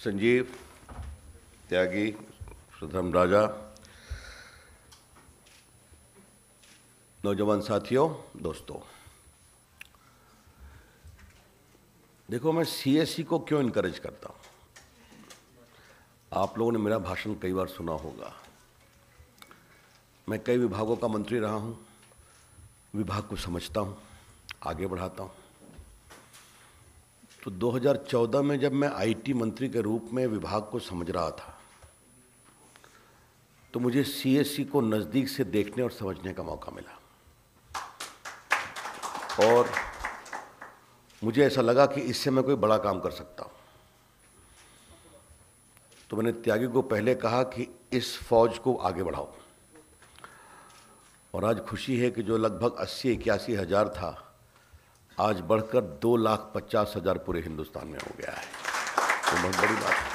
संजीव, त्यागी, सुधम राजा, नौजवान साथियों, दोस्तों, देखो मैं सीएससी को क्यों इनकरेज करता हूं। आप लोगों ने मेरा भाषण कई बार सुना होगा। मैं कई विभागों का मंत्री रहा हूं, विभाग को समझता हूं, आगे बढ़ाता हूं। तो 2014 में जब मैं आईटी मंत्री के रूप में विभाग को समझ रहा था तो मुझे सीएससी को नज़दीक से देखने और समझने का मौका मिला और मुझे ऐसा लगा कि इससे मैं कोई बड़ा काम कर सकता हूं। तो मैंने त्यागी को पहले कहा कि इस फौज को आगे बढ़ाओ और आज खुशी है कि जो लगभग 80-81 हज़ार था, आज बढ़कर 2,50,000 पूरे हिंदुस्तान में हो गया है। तो बहुत बड़ी बात है।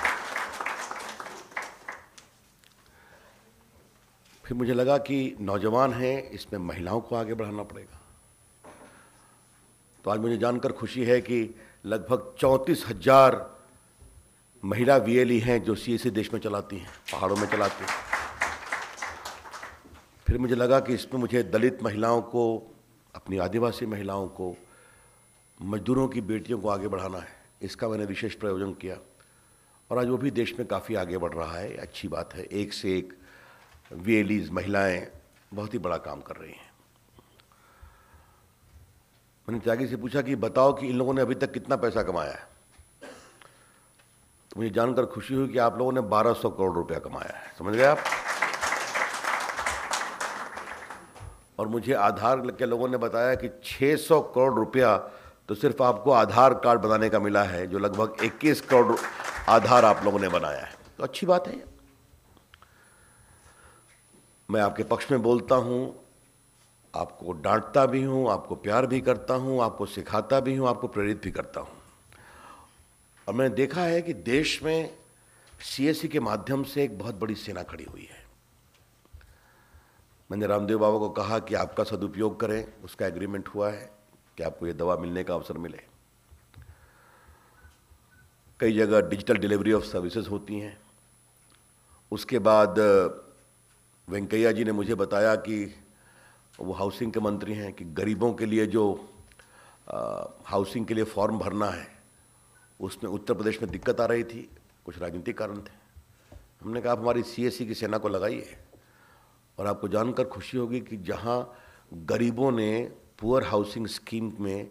फिर मुझे लगा कि नौजवान हैं, इसमें महिलाओं को आगे बढ़ाना पड़ेगा। तो आज मुझे जानकर खुशी है कि लगभग 34,000 महिला वीएलई हैं जो सीएससी देश में चलाती हैं, पहाड़ों में चलाती हैं। फिर मुझे लगा कि इसमें मुझे दलित महिलाओं को, अपनी आदिवासी महिलाओं को, मजदूरों की बेटियों को आगे बढ़ाना है। इसका मैंने विशेष प्रयोजन किया और आज वो भी देश में काफ़ी आगे बढ़ रहा है। अच्छी बात है, एक से एक वीएलईज महिलाएं बहुत ही बड़ा काम कर रही हैं। मैंने त्यागी से पूछा कि बताओ कि इन लोगों ने अभी तक कितना पैसा कमाया है। तो मुझे जानकर खुशी हुई कि आप लोगों ने 1200 करोड़ रुपया कमाया है। समझ गए आप? और मुझे आधार के लोगों ने बताया कि 600 करोड़ रुपया तो सिर्फ आपको आधार कार्ड बनाने का मिला है, जो लगभग 21 करोड़ आधार आप लोगों ने बनाया है। तो अच्छी बात है। मैं आपके पक्ष में बोलता हूं, आपको डांटता भी हूं, आपको प्यार भी करता हूं, आपको सिखाता भी हूं, आपको प्रेरित भी करता हूं। और मैंने देखा है कि देश में सीएससी के माध्यम से एक बहुत बड़ी सेना खड़ी हुई है। मैंने रामदेव बाबा को कहा कि आपका सदुपयोग करें, उसका एग्रीमेंट हुआ है कि आपको ये दवा मिलने का अवसर मिले। कई जगह डिजिटल डिलीवरी ऑफ सर्विसेज होती हैं। उसके बाद वेंकैया जी ने मुझे बताया कि वो हाउसिंग के मंत्री हैं कि गरीबों के लिए जो हाउसिंग के लिए फॉर्म भरना है, उसमें उत्तर प्रदेश में दिक्कत आ रही थी, कुछ राजनीतिक कारण थे। हमने कहा आप हमारी सीएससी की सेना को लगाइए और आपको जानकर खुशी होगी कि जहां गरीबों ने पुअर हाउसिंग स्कीम में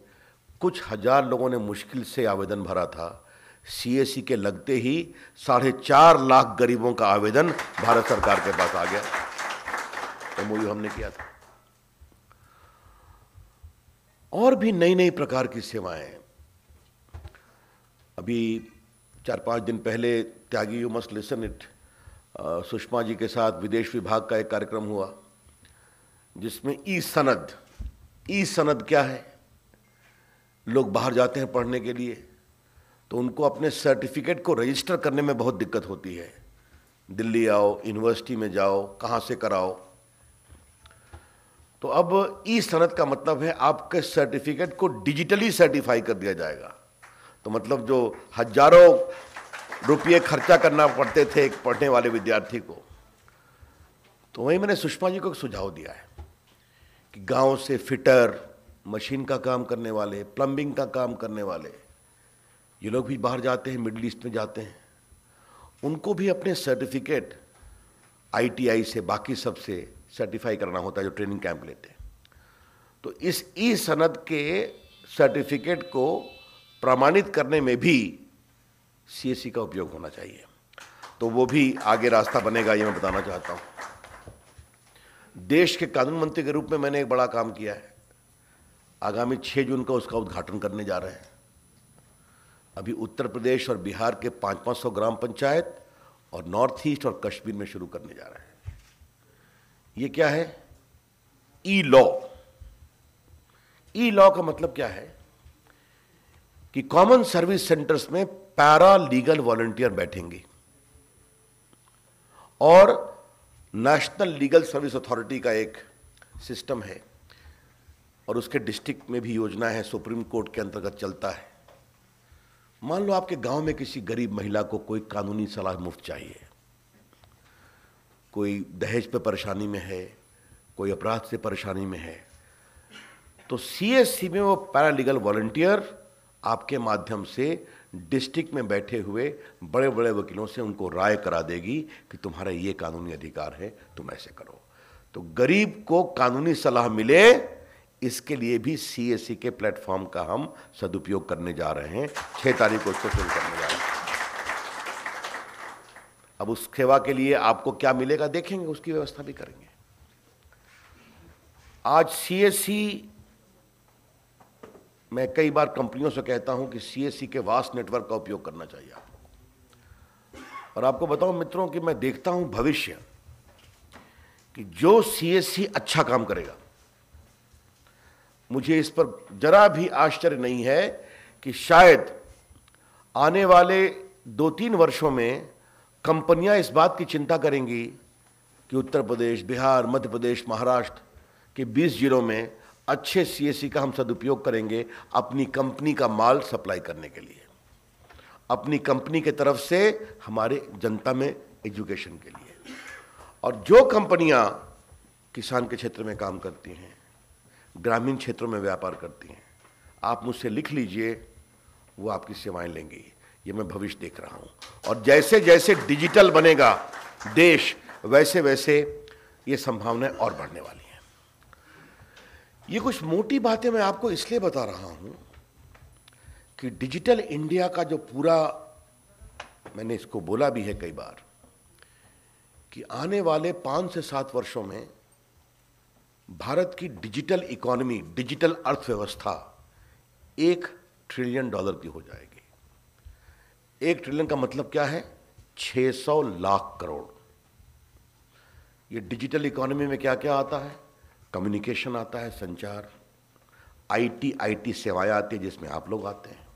कुछ हजार लोगों ने मुश्किल से आवेदन भरा था, सीएससी के लगते ही 4.5 लाख गरीबों का आवेदन भारत सरकार के पास आ गया। एमओयू हमने किया था। और भी नई नई प्रकार की सेवाएं। अभी 4-5 दिन पहले Tyagi, you must listen it, Sushma ji के साथ विदेश विभाग का एक कार्यक्रम हुआ जिसमें ई सनद क्या है? लोग बाहर जाते हैं पढ़ने के लिए तो उनको अपने सर्टिफिकेट को रजिस्टर करने में बहुत दिक्कत होती है। दिल्ली आओ, यूनिवर्सिटी में जाओ, कहाँ से कराओ। तो अब ई सनद का मतलब है आपके सर्टिफिकेट को डिजिटली सर्टिफाई कर दिया जाएगा। तो मतलब जो हजारों रुपये खर्चा करना पड़ते थे एक पढ़ने वाले विद्यार्थी को, तो वहीं मैंने सुषमा जी को एक सुझाव दिया है कि गांव से फिटर, मशीन का काम करने वाले, प्लम्बिंग का काम करने वाले, ये लोग भी बाहर जाते हैं, मिडिल ईस्ट में जाते हैं, उनको भी अपने सर्टिफिकेट आईटीआई से, बाकी सबसे सर्टिफाई करना होता है जो ट्रेनिंग कैंप लेते हैं। तो इस ई सनद के सर्टिफिकेट को प्रमाणित करने में भी सीएससी का उपयोग होना चाहिए। तो वो भी आगे रास्ता बनेगा, ये मैं बताना चाहता हूं। देश के कानून मंत्री के रूप में मैंने एक बड़ा काम किया है। आगामी 6 जून को उसका उद्घाटन करने जा रहे हैं। अभी उत्तर प्रदेश और बिहार के 500-500 ग्राम पंचायत और नॉर्थ ईस्ट और कश्मीर में शुरू करने जा रहे हैं। ये क्या है? ई लॉ। ई लॉ का मतलब क्या है कि कॉमन सर्विस सेंटर्स में पैरा लीगल वॉलंटियर बैठेंगे और नेशनल लीगल सर्विस अथॉरिटी का एक सिस्टम है और उसके डिस्ट्रिक्ट में भी योजना है, सुप्रीम कोर्ट के अंतर्गत चलता है। मान लो आपके गांव में किसी गरीब महिला को कोई कानूनी सलाह मुफ्त चाहिए, कोई दहेज पे परेशानी में है, कोई अपराध से परेशानी में है, तो सीएससी में वो पैरालीगल वॉलंटियर आपके माध्यम से डिस्ट्रिक्ट में बैठे हुए बड़े बड़े वकीलों से उनको राय करा देगी कि तुम्हारा ये कानूनी अधिकार है, तुम ऐसे करो। तो गरीब को कानूनी सलाह मिले, इसके लिए भी सीएससी के प्लेटफॉर्म का हम सदुपयोग करने जा रहे हैं। 6 तारीख को उसको शुरू करने जा रहे हैं। अब उस सेवा के लिए आपको क्या मिलेगा देखेंगे, उसकी व्यवस्था भी करेंगे। आज सीएससी, मैं कई बार कंपनियों से कहता हूं कि सीएससी के वास्ट नेटवर्क का उपयोग करना चाहिए आपको। और आपको बताऊं मित्रों कि मैं देखता हूं भविष्य कि जो सीएससी अच्छा काम करेगा, मुझे इस पर जरा भी आश्चर्य नहीं है कि शायद आने वाले 2-3 वर्षों में कंपनियां इस बात की चिंता करेंगी कि उत्तर प्रदेश, बिहार, मध्य प्रदेश, महाराष्ट्र के 20 जिलों में अच्छे सीएससी का हम सदुपयोग करेंगे अपनी कंपनी का माल सप्लाई करने के लिए, अपनी कंपनी के तरफ से हमारे जनता में एजुकेशन के लिए। और जो कंपनियां किसान के क्षेत्र में काम करती हैं, ग्रामीण क्षेत्रों में व्यापार करती हैं, आप मुझसे लिख लीजिए, वो आपकी सेवाएं लेंगी। ये मैं भविष्य देख रहा हूं। और जैसे जैसे डिजिटल बनेगा देश, वैसे वैसे ये संभावनाएं और बढ़ने वाली हैं। ये कुछ मोटी बातें मैं आपको इसलिए बता रहा हूं कि डिजिटल इंडिया का जो पूरा, मैंने इसको बोला भी है कई बार कि आने वाले 5 से 7 वर्षों में भारत की डिजिटल इकोनॉमी, डिजिटल अर्थव्यवस्था $1 ट्रिलियन की हो जाएगी। 1 ट्रिलियन का मतलब क्या है? 600 लाख करोड़। ये डिजिटल इकोनॉमी में क्या क्या आता है? कम्युनिकेशन आता है, संचार, आईटी सेवाएं आती है जिसमें आप लोग आते हैं,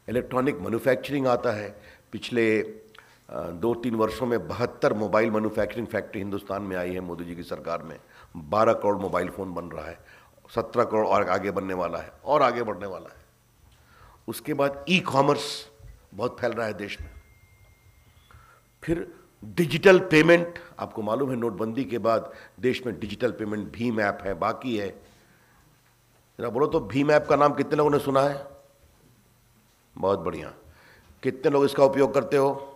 इलेक्ट्रॉनिक मैन्युफैक्चरिंग आता है। पिछले 2-3 वर्षों में 72 मोबाइल मैन्युफैक्चरिंग फैक्ट्री हिंदुस्तान में आई है मोदी जी की सरकार में। 12 करोड़ मोबाइल फ़ोन बन रहा है, 17 करोड़ और आगे बनने वाला है और आगे बढ़ने वाला है। उसके बाद ई कॉमर्स बहुत फैल रहा है देश में। फिर डिजिटल पेमेंट, आपको मालूम है नोटबंदी के बाद देश में डिजिटल पेमेंट भीम ऐप है, बाकी है। जरा बोलो तो भीम ऐप का नाम कितने लोगों ने सुना है? बहुत बढ़िया। कितने लोग इसका उपयोग करते हो?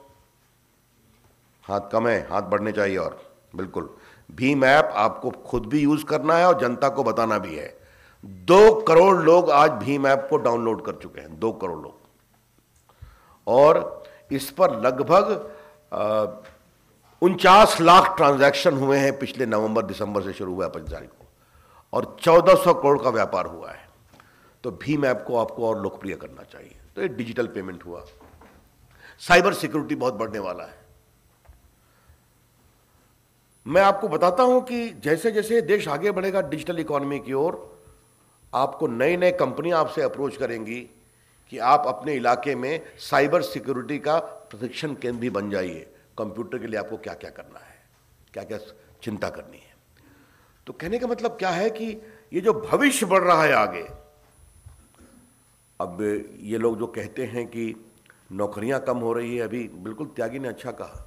हाथ कम है, हाथ बढ़ने चाहिए। और बिल्कुल, भीम ऐप आपको खुद भी यूज करना है और जनता को बताना भी है। 2 करोड़ लोग आज भीम ऐप को डाउनलोड कर चुके हैं, 2 करोड़ लोग। और इस पर लगभग 49 लाख ट्रांजैक्शन हुए हैं पिछले नवंबर-दिसंबर से शुरू हुआ है 5 तारीख को, और 1400 करोड़ का व्यापार हुआ है। तो भीम ऐप को आपको और लोकप्रिय करना चाहिए। तो ये डिजिटल पेमेंट हुआ। साइबर सिक्योरिटी बहुत बढ़ने वाला है। मैं आपको बताता हूं कि जैसे जैसे देश आगे बढ़ेगा डिजिटल इकोनॉमी की ओर, आपको नई नई कंपनियां आपसे अप्रोच करेंगी कि आप अपने इलाके में साइबर सिक्योरिटी का प्रशिक्षण केंद्र भी बन जाइए। कंप्यूटर के लिए आपको क्या क्या करना है, क्या क्या चिंता करनी है। तो कहने का मतलब क्या है कि ये जो भविष्य बढ़ रहा है आगे, अब ये लोग जो कहते हैं कि नौकरियां कम हो रही है, अभी बिल्कुल त्यागी ने अच्छा कहा।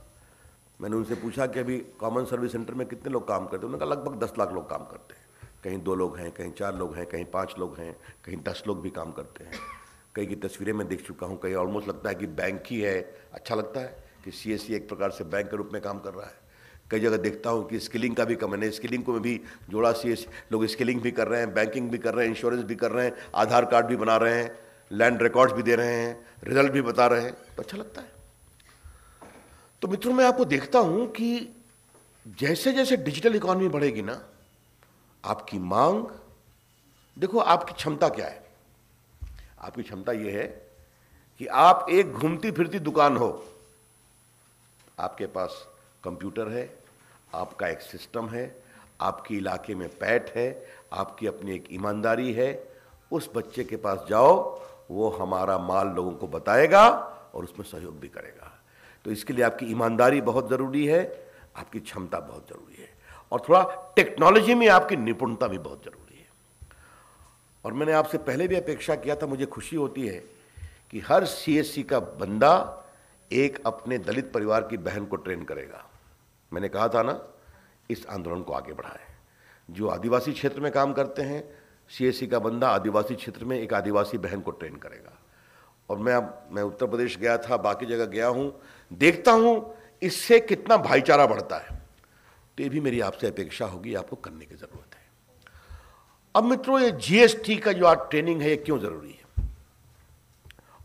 मैंने उनसे पूछा कि अभी कॉमन सर्विस सेंटर में कितने लोग काम करते हैं? उन्होंने कहा लगभग 10 लाख लोग काम करते हैं। कहीं 2 लोग हैं, कहीं 4 लोग हैं, कहीं 5 लोग हैं, कहीं 10 लोग भी काम करते हैं। कई की तस्वीरें मैं देख चुका हूँ, कहीं ऑलमोस्ट लगता है कि बैंक ही है। अच्छा लगता है कि सीएससी एक प्रकार से बैंक के रूप में काम कर रहा है। कई जगह देखता हूँ कि स्किलिंग का भी कम है, स्किलिंग को भी जोड़ा। सीएससी लोग स्किलिंग भी कर रहे हैं, बैंकिंग भी कर रहे हैं, इंश्योरेंस भी कर रहे हैं, आधार कार्ड भी बना रहे हैं, लैंड रिकॉर्ड्स भी दे रहे हैं, रिजल्ट भी बता रहे हैं। तो अच्छा लगता है। तो मित्रों, मैं आपको देखता हूं कि जैसे जैसे डिजिटल इकोनॉमी बढ़ेगी ना, आपकी मांग, देखो आपकी क्षमता क्या है। आपकी क्षमता यह है कि आप एक घूमती फिरती दुकान हो, आपके पास कंप्यूटर है, आपका एक सिस्टम है, आपके इलाके में पैठ है, आपकी अपनी एक ईमानदारी है। उस बच्चे के पास जाओ, वो हमारा माल लोगों को बताएगा और उसमें सहयोग भी करेगा। तो इसके लिए आपकी ईमानदारी बहुत ज़रूरी है, आपकी क्षमता बहुत ज़रूरी है, और थोड़ा टेक्नोलॉजी में आपकी निपुणता भी बहुत ज़रूरी है। और मैंने आपसे पहले भी अपेक्षा किया था, मुझे खुशी होती है कि हर सीएससी का बंदा एक अपने दलित परिवार की बहन को ट्रेन करेगा। मैंने कहा था ना, इस आंदोलन को आगे बढ़ाएं। जो आदिवासी क्षेत्र में काम करते हैं, सीएससी का बंदा आदिवासी क्षेत्र में एक आदिवासी बहन को ट्रेन करेगा। और मैं उत्तर प्रदेश गया था, बाकी जगह गया हूं, देखता हूं इससे कितना भाईचारा बढ़ता है। तो ये भी मेरी आपसे अपेक्षा होगी, आपको करने की जरूरत है। अब मित्रों, ये जीएसटी का जो आज ट्रेनिंग है, ये क्यों जरूरी है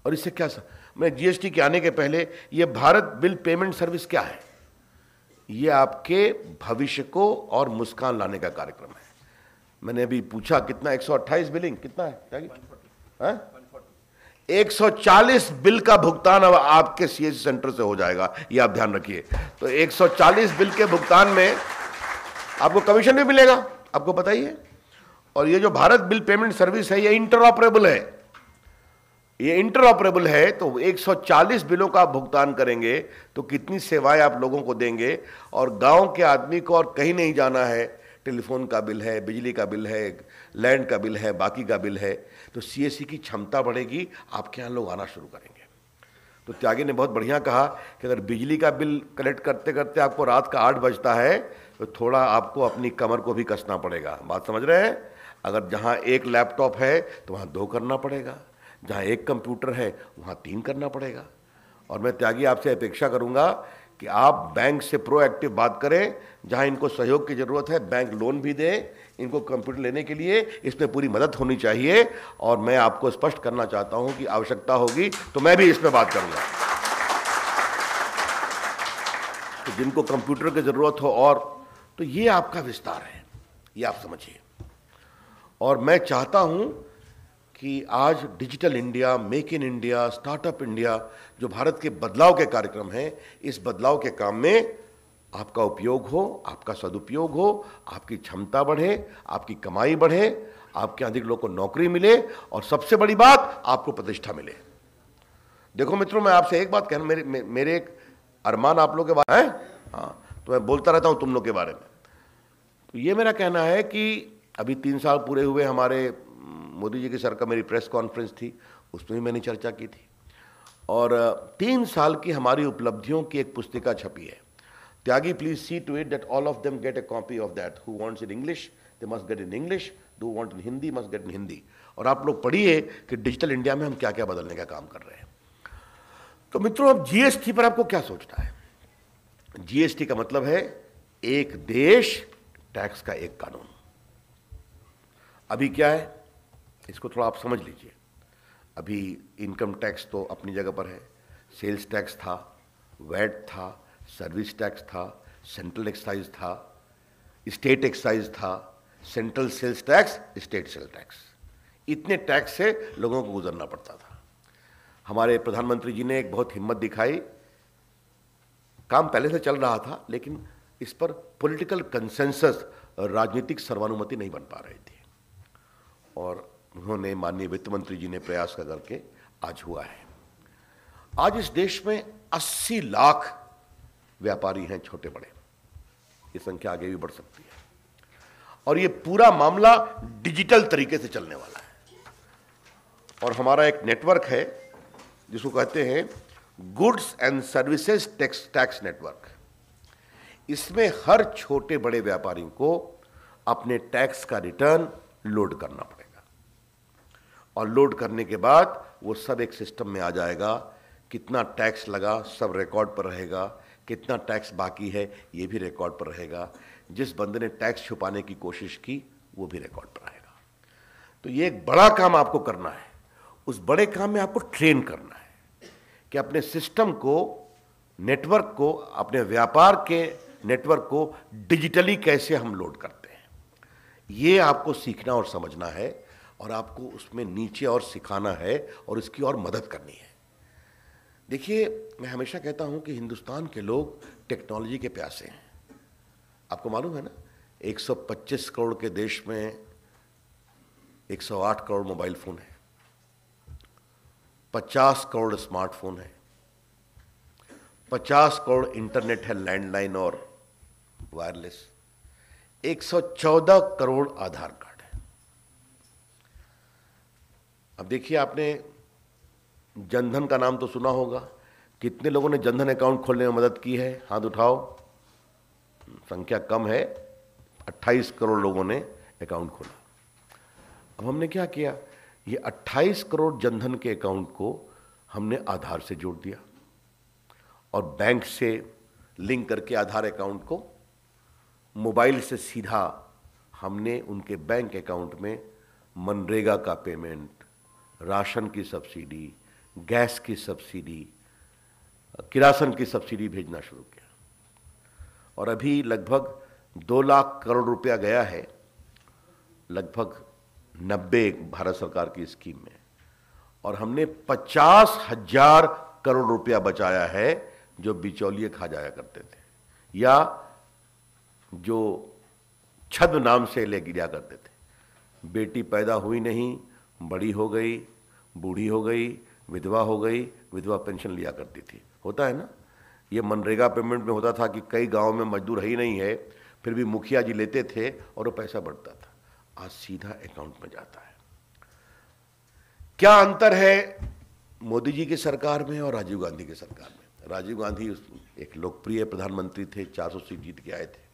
और इससे क्या मैं जीएसटी के आने के पहले, ये भारत बिल पेमेंट सर्विस क्या है? ये आपके भविष्य को और मुस्कान लाने का कार्यक्रम है। मैंने अभी पूछा कितना, 128 बिलिंग कितना है? 140 बिल का भुगतान अब आपके सीएससी सेंटर से हो जाएगा, ये आप ध्यान रखिए। तो 140 बिल के भुगतान में आपको कमीशन भी मिलेगा, आपको पता ही है। और ये जो भारत बिल पेमेंट सर्विस है, ये इंटरऑपरेबल है। ये इंटरऑपरेबल है, तो 140 बिलों का आप भुगतान करेंगे तो कितनी सेवाएं आप लोगों को देंगे। और गांव के आदमी को और कहीं नहीं जाना है, टेलीफोन का बिल है, बिजली का बिल है, लैंड का बिल है, बाकी का बिल है। तो सीएससी की क्षमता बढ़ेगी, आपके यहाँ लोग आना शुरू करेंगे। तो त्यागी ने बहुत बढ़िया कहा कि अगर बिजली का बिल कलेक्ट करते करते आपको रात का 8 बजता है, तो थोड़ा आपको अपनी कमर को भी कसना पड़ेगा। बात समझ रहे हैं? अगर जहाँ एक लैपटॉप है तो वहाँ 2 करना पड़ेगा, जहाँ एक कंप्यूटर है वहाँ 3 करना पड़ेगा। और मैं त्यागी आपसे अपेक्षा करूँगा कि आप बैंक से प्रोएक्टिव बात करें। जहाँ इनको सहयोग की ज़रूरत है, बैंक लोन भी दे इनको कंप्यूटर लेने के लिए, इसमें पूरी मदद होनी चाहिए। और मैं आपको स्पष्ट करना चाहता हूँ कि आवश्यकता होगी तो मैं भी इसमें बात करूँगा। तो जिनको कंप्यूटर की ज़रूरत हो, और तो ये आपका विस्तार है, ये आप समझिए। और मैं चाहता हूँ कि आज digital India, make in India, startup India, जो भारत के बदलाव के कार्यक्रम हैं, इस बदलाव के काम में आपका उपयोग हो, आपका सदुपयोग हो, आपकी क्षमता बढ़े, आपकी कमाई बढ़े, आपके अधिक लोगों को नौकरी मिले, और सबसे बड़ी बात, आपको प्रतिष्ठा मिले। देखो मित्रों, मैं आपसे एक बात कहना, मेरे एक अरमान आप लोग के बारे में, हाँ, तो मैं बोलता रहता हूँ तुम लोग के बारे में। तो ये मेरा कहना है कि अभी 3 साल पूरे हुए हमारे मोदी जी की सरकार, मेरी प्रेस कॉन्फ्रेंस थी, उसमें भी मैंने चर्चा की थी। और 3 साल की हमारी उपलब्धियों की एक पुस्तिका छपी है। Tyagi, please see to it that all of them get a copy of that. Who wants in English they must get in English, who want in Hindi must get in Hindi. और आप लोग पढ़िए कि डिजिटल इंडिया में हम क्या क्या बदलने का काम कर रहे हैं। तो मित्रों, अब जीएसटी पर आपको क्या सोचना है? जीएसटी का मतलब है एक देश, टैक्स का एक कानून। अभी क्या है, इसको थोड़ा आप समझ लीजिए। अभी इनकम टैक्स तो अपनी जगह पर है, सेल्स टैक्स था, वैट था, सर्विस टैक्स था, सेंट्रल एक्साइज था, स्टेट एक्साइज था, central sales tax, state sale tax. इतने टैक्स से लोगों को गुजरना पड़ता था। हमारे प्रधानमंत्री जी ने एक बहुत हिम्मत दिखाई। काम पहले से चल रहा था, लेकिन इस पर पॉलिटिकल कंसेंसस, राजनीतिक सर्वानुमति नहीं बन पा रही थी। और उन्होंने, माननीय वित्त मंत्री जी ने प्रयास करके आज हुआ है। आज इस देश में 80 लाख व्यापारी हैं, छोटे बड़े। ये संख्या आगे भी बढ़ सकती है। और ये पूरा मामला डिजिटल तरीके से चलने वाला है। और हमारा एक नेटवर्क है जिसको कहते हैं goods and services tax network. इसमें हर छोटे बड़े व्यापारी को अपने टैक्स का रिटर्न लोड करना पड़ेगा, और लोड करने के बाद वो सब एक सिस्टम में आ जाएगा। कितना टैक्स लगा सब रिकॉर्ड पर रहेगा, कितना टैक्स बाकी है ये भी रिकॉर्ड पर रहेगा, जिस बंदे ने टैक्स छुपाने की कोशिश की वो भी रिकॉर्ड पर रहेगा। तो ये एक बड़ा काम आपको करना है। उस बड़े काम में आपको ट्रेन करना है कि अपने सिस्टम को, नेटवर्क को, अपने व्यापार के नेटवर्क को डिजिटली कैसे हम लोड करते हैं, ये आपको सीखना और समझना है। और आपको उसमें नीचे और सिखाना है और इसकी और मदद करनी है। देखिए, मैं हमेशा कहता हूं कि हिंदुस्तान के लोग टेक्नोलॉजी के प्यासे हैं। आपको मालूम है ना, 125 करोड़ के देश में 108 करोड़ मोबाइल फोन है, 50 करोड़ स्मार्टफोन है, 50 करोड़ इंटरनेट है, लैंडलाइन और वायरलेस, 114 करोड़ आधार कार्ड है। अब देखिए, आपने जनधन का नाम तो सुना होगा। कितने लोगों ने जनधन अकाउंट खोलने में मदद की है? हाथ उठाओ। संख्या कम है, 28 करोड़ लोगों ने अकाउंट खोला। अब हमने क्या किया, ये 28 करोड़ जनधन के अकाउंट को हमने आधार से जोड़ दिया और बैंक से लिंक करके आधार अकाउंट को मोबाइल से सीधा हमने उनके बैंक अकाउंट में मनरेगा का पेमेंट, राशन की सब्सिडी, गैस की सब्सिडी, किरासन की सब्सिडी भेजना शुरू किया। और अभी लगभग 2 लाख करोड़ रुपया गया है, लगभग 90 भारत सरकार की स्कीम में, और हमने 50,000 करोड़ रुपया बचाया है जो बिचौलिए खा जाया करते थे या जो छद्म नाम से ले गिरा करते थे। बेटी पैदा हुई नहीं, बड़ी हो गई, बूढ़ी हो गई, विधवा हो गई, विधवा पेंशन लिया करती थी। होता है ना, ये मनरेगा पेमेंट में होता था कि कई गांव में मजदूर ही नहीं है, फिर भी मुखिया जी लेते थे और वो पैसा बढ़ता था। आज सीधा अकाउंट में जाता है। क्या अंतर है मोदी जी की सरकार में और राजीव गांधी की सरकार में? राजीव गांधी एक लोकप्रिय प्रधानमंत्री थे, 400 सीट जीत के आए थे।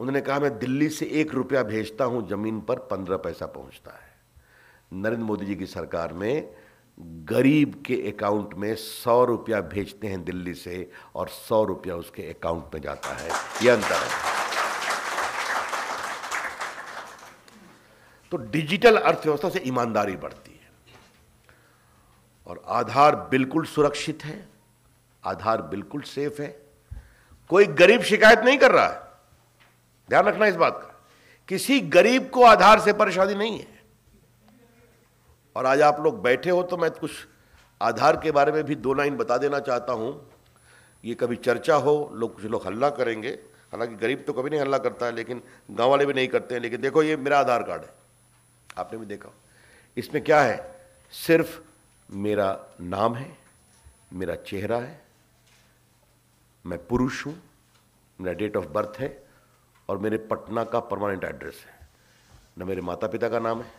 उन्होंने कहा मैं दिल्ली से 1 रुपया भेजता हूं, जमीन पर 15 पैसा पहुंचता है। नरेंद्र मोदी जी की सरकार में गरीब के अकाउंट में 100 रुपया भेजते हैं दिल्ली से और 100 रुपया उसके अकाउंट में जाता है। यह अंतर है। तो डिजिटल अर्थव्यवस्था से ईमानदारी बढ़ती है। और आधार बिल्कुल सुरक्षित है, आधार बिल्कुल सेफ है। कोई गरीब शिकायत नहीं कर रहा है, ध्यान रखना इस बात का। किसी गरीब को आधार से परेशानी नहीं है। और आज आप लोग बैठे हो तो मैं कुछ आधार के बारे में भी 2 लाइन बता देना चाहता हूं। ये कभी चर्चा हो, कुछ लोग हल्ला करेंगे, हालांकि गरीब तो कभी नहीं हल्ला करता है, लेकिन गांव वाले भी नहीं करते हैं। लेकिन देखो, ये मेरा आधार कार्ड है, आपने भी देखा। इसमें क्या है? सिर्फ मेरा नाम है, मेरा चेहरा है, मैं पुरुष हूं, मेरा डेट ऑफ बर्थ है और मेरे पटना का परमानेंट एड्रेस है। न मेरे माता पिता का नाम है,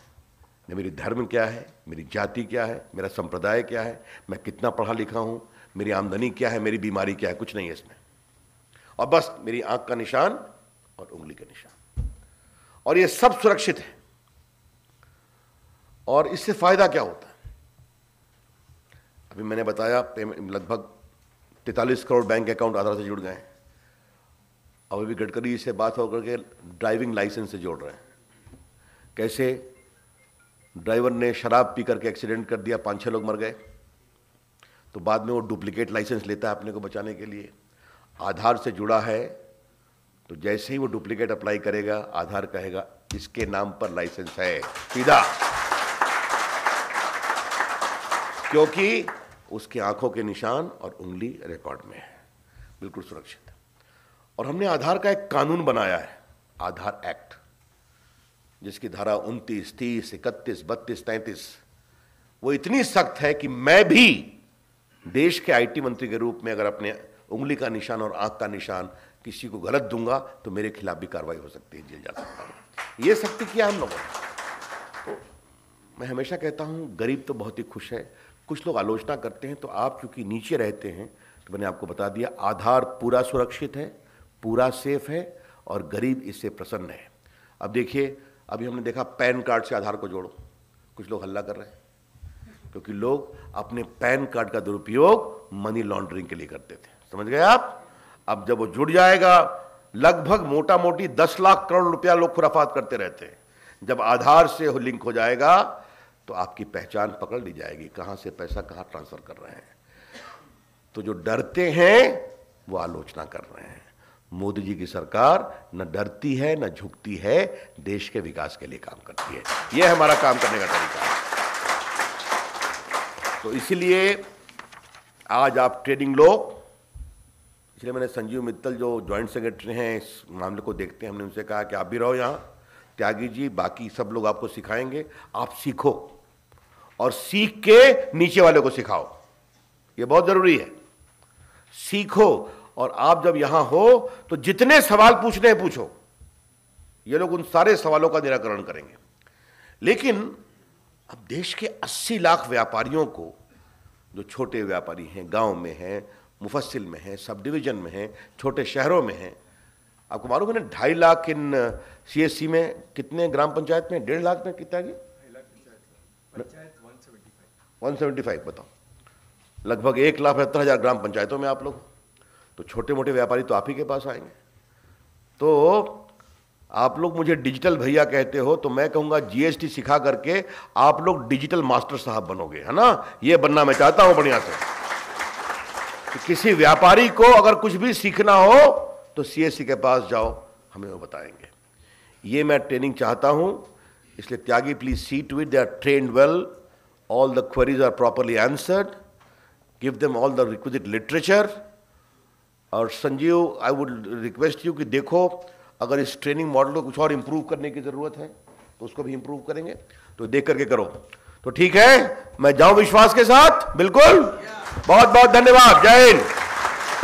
न मेरी धर्म क्या है, मेरी जाति क्या है, मेरा संप्रदाय क्या है, मैं कितना पढ़ा लिखा हूं, मेरी आमदनी क्या है, मेरी बीमारी क्या है, कुछ नहीं है इसमें। और बस मेरी आंख का निशान और उंगली का निशान, और ये सब सुरक्षित है। और इससे फायदा क्या होता है? अभी मैंने बताया लगभग 43 करोड़ बैंक अकाउंट आधार से जुड़ गए हैं। अब अभी गडकरी से बात होकर के ड्राइविंग लाइसेंस से जोड़ रहे हैं। कैसे? ड्राइवर ने शराब पी करके एक्सीडेंट कर दिया, 5-6 लोग मर गए, तो बाद में वो डुप्लीकेट लाइसेंस लेता है अपने को बचाने के लिए। आधार से जुड़ा है तो जैसे ही वो डुप्लीकेट अप्लाई करेगा, आधार कहेगा इसके नाम पर लाइसेंस है, सीधा, क्योंकि उसकी आंखों के निशान और उंगली रिकॉर्ड में है, बिल्कुल सुरक्षित है। और हमने आधार का एक कानून बनाया है, आधार एक्ट, जिसकी धारा 29, 30, 31, 32, 33 वो इतनी सख्त है कि मैं भी देश के आईटी मंत्री के रूप में अगर अपने उंगली का निशान और आंख का निशान किसी को गलत दूंगा तो मेरे खिलाफ भी कार्रवाई हो सकती है, जेल जा सकता हूं। ये सख्ती किया हम लोगों ने। तो मैं हमेशा कहता हूं, गरीब तो बहुत ही खुश है। कुछ लोग आलोचना करते हैं, तो आप क्योंकि नीचे रहते हैं तो मैंने आपको बता दिया, आधार पूरा सुरक्षित है, पूरा सेफ है और गरीब इससे प्रसन्न है। अब देखिए, अभी हमने देखा पैन कार्ड से आधार को जोड़ो, कुछ लोग हल्ला कर रहे हैं क्योंकि लोग अपने पैन कार्ड का दुरुपयोग मनी लॉन्ड्रिंग के लिए करते थे। समझ गए आप? अब जब वो जुड़ जाएगा, लगभग मोटा मोटी 10 लाख करोड़ रुपया लोग खुराफात करते रहते हैं। जब आधार से लिंक हो जाएगा तो आपकी पहचान पकड़ ली जाएगी, कहां से पैसा कहां ट्रांसफर कर रहे हैं। तो जो डरते हैं वो आलोचना कर रहे हैं। मोदी जी की सरकार न डरती है न झुकती है, देश के विकास के लिए काम करती है। यह हमारा काम करने का तरीका है। तो इसलिए आज आप ट्रेडिंग लोग, इसलिए मैंने संजीव मित्तल जो ज्वाइंट सेक्रेटरी हैं इस मामले को देखते हैं, हमने उनसे कहा कि आप भी रहो यहाँ, त्यागी जी, बाकी सब लोग आपको सिखाएंगे, आप सीखो और सीख के नीचे वाले को सिखाओ। ये बहुत जरूरी है। सीखो और आप जब यहां हो तो जितने सवाल पूछने हैं पूछो, ये लोग उन सारे सवालों का निराकरण करेंगे। लेकिन अब देश के 80 लाख व्यापारियों को जो छोटे व्यापारी हैं, गांव में हैं, मुफस्सिल में हैं, सब डिवीजन में हैं, छोटे शहरों में हैं। आपको मालूम है ना 2.5 लाख इन CSC में कितने ग्राम पंचायत में? 1.5 लाख में कितना है? 175 बताओ, लगभग 1,75,000 ग्राम पंचायतों में आप लोग। तो छोटे मोटे व्यापारी तो आप ही के पास आएंगे। तो आप लोग मुझे डिजिटल भैया कहते हो, तो मैं कहूंगा GST सिखा करके आप लोग डिजिटल मास्टर साहब बनोगे, है ना? ये बनना मैं चाहता हूं बढ़िया से। कि किसी व्यापारी को अगर कुछ भी सीखना हो तो CSC के पास जाओ, हमें वो बताएंगे। ये मैं ट्रेनिंग चाहता हूं, इसलिए Tyagi please see to it they are trained well, all the queries are properly answered, give them all the requisite literature. और Sanjeev, I would request you कि देखो, अगर इस ट्रेनिंग मॉडल को कुछ और इंप्रूव करने की जरूरत है तो उसको भी इंप्रूव करेंगे, तो देख करके करो। तो ठीक है, मैं जाऊं विश्वास के साथ? बिल्कुल। बहुत बहुत धन्यवाद। जय हिंद।